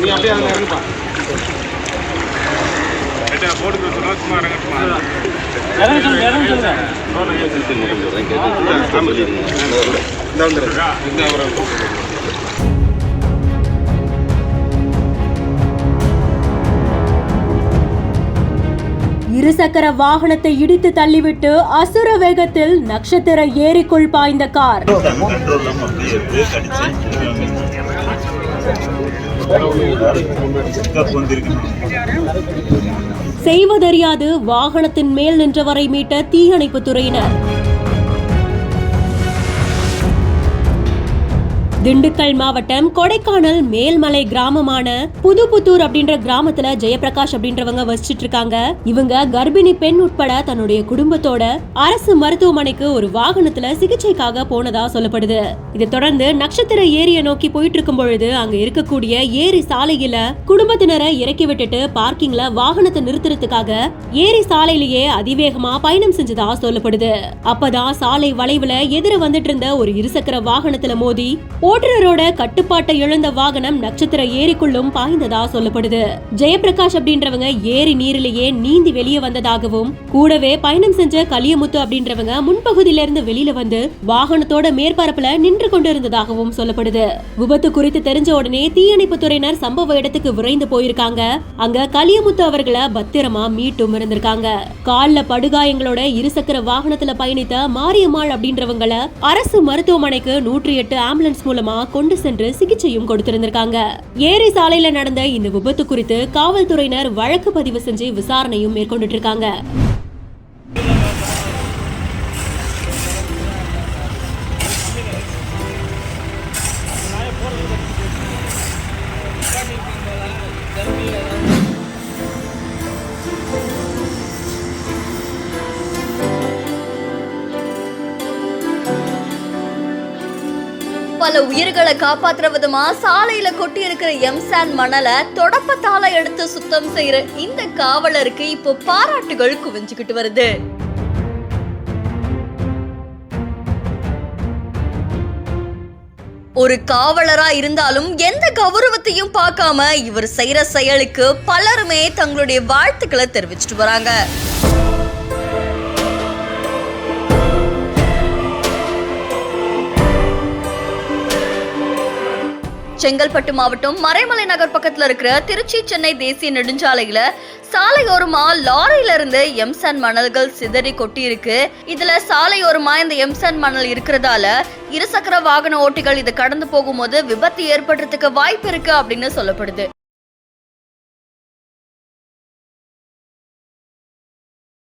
நீ அப்படியே அங்கே இறங்குப்பா. போட்டு சும்மா இறங்கட்டுமா? இருசக்கர வாகனத்தை இடித்து தள்ளிவிட்டு அசுர வேகத்தில் நட்சத்திர ஏரிக்குள் பாய்ந்த கார். செய்வதறியாது வாகனத்தின் மேல் நின்றவரை மீட்ட தீயணைப்பு துறையினர். திண்டுக்கல் மாவட்டம் கொடைக்கானல் மேல்மலை கிராமமான புதுப்புத்தூர் அப்படின்ற கிராமத்துல ஜெயபிரகாஷ் அப்படின்றவங்க வசிச்சிட்டு இருக்காங்க. இவங்க கர்ப்பிணி பெண் உட்பட தன்னுடைய குடும்பத்தோட அரசு மருத்துவமனைக்கு ஒரு வாகனத்துல சிகிச்சைக்காக போனதா சொல்லப்படுது. இதை தொடர்ந்து நட்சத்திர ஏரியை நோக்கி போயிட்டு இருக்கும் பொழுது அங்க இருக்கக்கூடிய ஏரி சாலையில குடும்பத்தினரை இறக்கி விட்டுட்டு பார்க்கிங்ல வாகனத்தை நிறுத்துறதுக்காக ஏரி சாலையிலேயே அதிவேகமா பயணம் செஞ்சதா சொல்லப்படுது. அப்பதான் சாலை வளைவுல எதிர வந்துட்டு இருந்த ஒரு இருசக்கர வாகனத்துல மோதி ஓட்டுநரோட கட்டுப்பாட்டை இழந்த வாகனம் நட்சத்திர ஏரிக்குள்ளும் பாய்ந்ததா சொல்லப்படுது. ஜெயபிரகாஷ் அப்படின்றவங்க ஏரி நீரிலேயே நீந்தி வெளியே வந்ததாகவும், கூடவே பயணம் செஞ்ச கலியமுத்து அப்படின்றவங்க முன்பகுதியில இருந்து வெளியில வந்து வாகனத்தோட மேற்பரப்புல நின்று கொண்டிருந்ததாகவும் சொல்லப்படுது. விபத்து குறித்து தெரிஞ்ச உடனே தீயணைப்பு துறையினர் சம்பவ இடத்துக்கு விரைந்து போயிருக்காங்க. அங்க கலியமுத்து அவர்களை பத்திரமா மீட்டும் இருந்திருக்காங்க. கால்ல படுகாயங்களோட இருசக்கர வாகனத்துல பயணித்த மாரியம்மாள் அப்படின்றவங்கள அரசு மருத்துவமனைக்கு 108 ஆம்புலன்ஸ் மூலமா கொண்டு சென்று சிகிச்சையும் கொடுத்திருந்திருக்காங்க. ஏரி சாலையில நடந்த இந்த விபத்து குறித்து காவல்துறையினர் வழக்கு பதிவு செஞ்சு விசாரணையும் மேற்கொண்டுட்டு இருக்காங்க. பல உயிர்களை காப்பாற்றுற விதமா சாலையில கொட்டி இருக்கிற எம்சாண்ட் மணலை தொடப்பத்தால எடுத்து சுத்தம் செய்யற இந்த காவலருக்கு இப்போ பாராட்டுகள் குவிஞ்சுக்கிட்டு வருது. ஒரு காவலரா இருந்தாலும் எந்த கௌரவத்தையும் பார்க்காம இவர் செய்யற செயலுக்கு பலருமே தங்களுடைய வாழ்த்துக்களை தெரிவிச்சிட்டு வராங்க. செங்கல்பட்டு மாவட்டம் மறைமலை நகர் பக்கத்துல இருக்கிற திருச்சி சென்னை தேசிய நெடுஞ்சாலையில சாலையோரமா லாரியில இருந்து எம்சாண்ட் மணல்கள் சிதறி கொட்டி இருக்கு. இதுல சாலையோரமா இந்த எம்சாண்ட் மணல் இருக்கிறதால இருசக்கர வாகன ஓட்டிகள் இதை கடந்து போகும்போது விபத்து ஏற்படுறதுக்கு வாய்ப்பு இருக்கு அப்படின்னு சொல்லப்படுது.